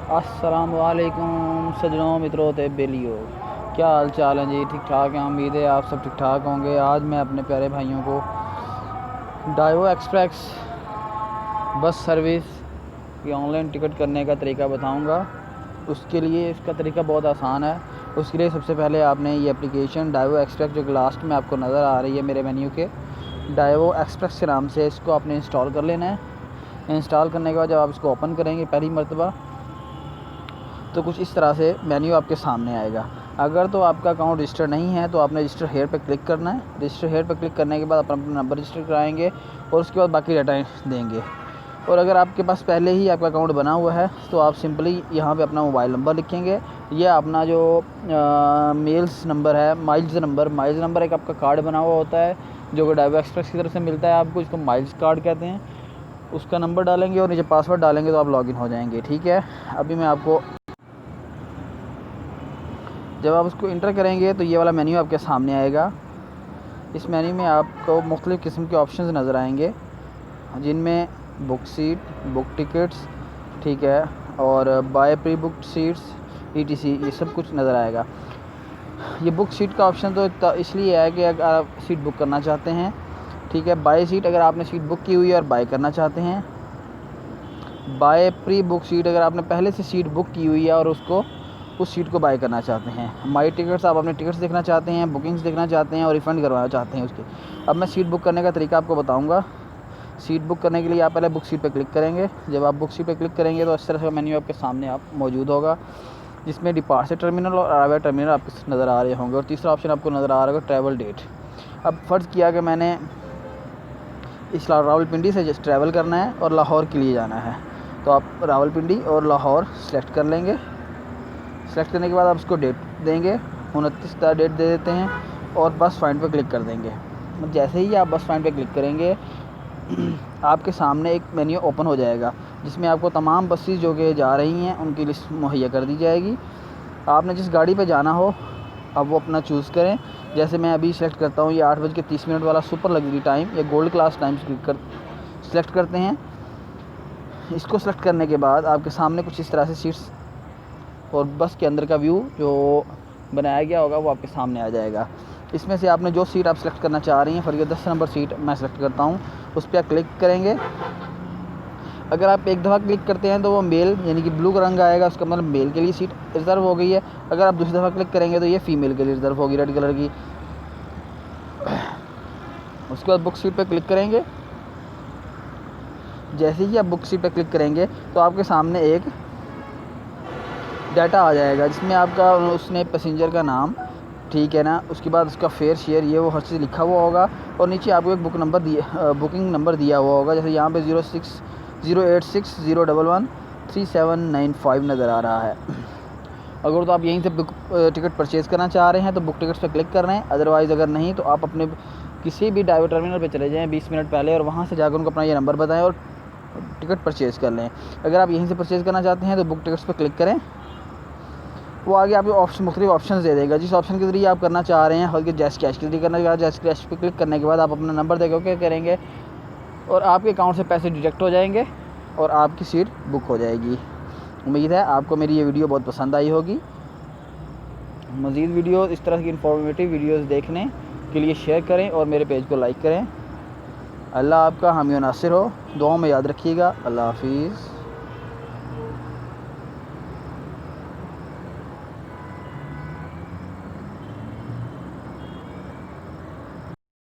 अस्सलामुअलैकुम सजनों, मित्रों ते बेलियो, क्या हाल चाल है जी? ठीक ठाक है, उम्मीद है आप सब ठीक ठाक होंगे। आज मैं अपने प्यारे भाइयों को डाइवो एक्सप्रेस बस सर्विस की ऑनलाइन टिकट करने का तरीका बताऊंगा। उसके लिए इसका तरीका बहुत आसान है। उसके लिए सबसे पहले आपने ये एप्लीकेशन डाइवो एक्सप्रेस, जो लास्ट में आपको नज़र आ रही है मेरे मेन्यू के, डाइवो एक्सप्रेस के नाम से, इसको आपने इंस्टॉल कर लेना है। इंस्टॉल करने के बाद जब आप इसको ओपन करेंगे पहली मरतबा, तो कुछ इस तरह से मेन्यू आपके सामने आएगा। अगर तो आपका अकाउंट रजिस्टर नहीं है तो आपने रजिस्टर हेयर पर क्लिक करना है। रजिस्टर हेयर पर क्लिक करने के बाद अपना नंबर रजिस्टर कराएंगे और उसके बाद बाकी डाटा देंगे। और अगर आपके पास पहले ही आपका अकाउंट बना हुआ है तो आप सिंपली यहाँ पे अपना मोबाइल नंबर लिखेंगे या अपना जो मेल्स नंबर है, माइल्स नंबर एक आपका कार्ड बना हुआ होता है जो कि डाइवो एक्सप्रेस की तरफ से मिलता है आपको, इसको माइल्स कार्ड कहते हैं। उसका नंबर डालेंगे और नीचे पासवर्ड डालेंगे तो आप लॉगिन हो जाएंगे। ठीक है, अभी मैं आपको, जब आप उसको इंटर करेंगे तो ये वाला मेन्यू आपके सामने आएगा। इस मेन्यू में आपको मुख्तलिफ़ किस्म के ऑप्शंस नज़र आएंगे, जिनमें बुक सीट, बुक टिकट्स, ठीक है, और by pre booked seats, ETC, ये सब कुछ नज़र आएगा। ये बुक सीट का ऑप्शन तो इसलिए है कि अगर आप सीट बुक करना चाहते हैं, ठीक है। बाय सीट अगर आपने सीट बुक की हुई है और बाय करना चाहते हैं। बाय प्री बुक सीट अगर आपने पहले से सीट बुक की हुई है और उस सीट को बाय करना चाहते हैं। माई टिकट्स, आप अपने टिकट्स देखना चाहते हैं, बुकिंग्स देखना चाहते हैं और रिफ़ंड करवाना चाहते हैं उसके। अब मैं सीट बुक करने का तरीका आपको बताऊंगा। सीट बुक करने के लिए आप पहले बुक सीट पर क्लिक करेंगे। जब आप बुक सीट पर क्लिक करेंगे तो इस तरह का मेन्यू आपके सामने आप मौजूद होगा, जिसमें डिपार्चर टर्मिनल और अराइवल टर्मिनल आपको नज़र आ रहे होंगे। और तीसरा ऑप्शन आपको नज़र आ रहा होगा ट्रैवल डेट। अब फ़र्ज़ किया कि मैंने इस रावलपिंडी से जस्ट ट्रैवल करना है और लाहौर के लिए जाना है, तो आप रावलपिंडी और लाहौर सेलेक्ट कर लेंगे। सेलेक्ट करने के बाद आप उसको डेट देंगे, 29 का डेट दे देते हैं और बस फाइंड पे क्लिक कर देंगे। जैसे ही आप बस फाइंड पे क्लिक करेंगे आपके सामने एक मेन्यू ओपन हो जाएगा, जिसमें आपको तमाम बसेस जो कि जा रही हैं उनकी लिस्ट मुहैया कर दी जाएगी। आपने जिस गाड़ी पे जाना हो अब वो अपना चूज़ करें। जैसे मैं अभी सेलेक्ट करता हूँ ये 8:30 वाला सुपर लग्जरी टाइम या गोल्ड क्लास टाइम सेलेक्ट करते हैं। इसको सेलेक्ट करने के बाद आपके सामने कुछ इस तरह से सीट्स और बस के अंदर का व्यू जो बनाया गया होगा वो आपके सामने आ जाएगा। इसमें से आपने जो सीट आप सेलेक्ट करना चाह रही हैं, फॉर 10 नंबर सीट मैं सेलेक्ट करता हूँ, उस पर आप क्लिक करेंगे। अगर आप एक दफ़ा क्लिक करते हैं तो वो मेल यानी कि ब्लू का रंग आएगा, उसका मतलब मेल के लिए सीट रिज़र्व हो गई है। अगर आप दूसरी दफ़ा क्लिक करेंगे तो ये फ़ीमेल के लिए रिज़र्व होगी, रेड कलर की। उसके बाद बुक सीट पर क्लिक करेंगे। जैसे ही आप बुक सीट पर क्लिक करेंगे तो आपके सामने एक डाटा आ जाएगा, जिसमें आपका उसने पैसेंजर का नाम, ठीक है ना, उसके बाद उसका फेयर शेयर, ये वो हर चीज़ लिखा हुआ होगा और नीचे आपको एक बुकिंग नंबर दिया हुआ होगा। जैसे यहाँ पे 060860113795 नज़र आ रहा है। अगर तो आप यहीं से टिकट परचेज़ करना चाह रहे हैं तो बुक टिकट्स पर क्लिक कर रहे हैं। अदरवाइज़ अगर नहीं तो आप अपने किसी भी डाइवर टर्मिनल पर चले जाएँ 20 मिनट पहले और वहाँ से जाकर उनको अपना ये नंबर बताएँ और टिकट परचेज़ कर लें। अगर आप यहीं से परचेज़ करना चाहते हैं तो बुक टिकट्स पर क्लिक करें, वो आगे आपको मुख्तलिफ ऑप्शन दे देगा। जिस ऑप्शन के ज़रिए आप करना चाह रहे हैं, हल्के जैस कैश के ज़रिए करना चाह रहे हैं, जैस कैश पे क्लिक करने के बाद आप अपना नंबर देकर ओके करेंगे और आपके अकाउंट से पैसे डिडक्ट हो जाएंगे और आपकी सीट बुक हो जाएगी। उम्मीद है आपको मेरी ये वीडियो बहुत पसंद आई होगी। मज़ीद वीडियो इस तरह की इंफॉर्मेटिव वीडियोज़ देखने के लिए शेयर करें और मेरे पेज को लाइक करें। अल्लाह आपका हामी नासिर हो, दुआओं में याद रखिएगा। अल्लाह हाफिज़।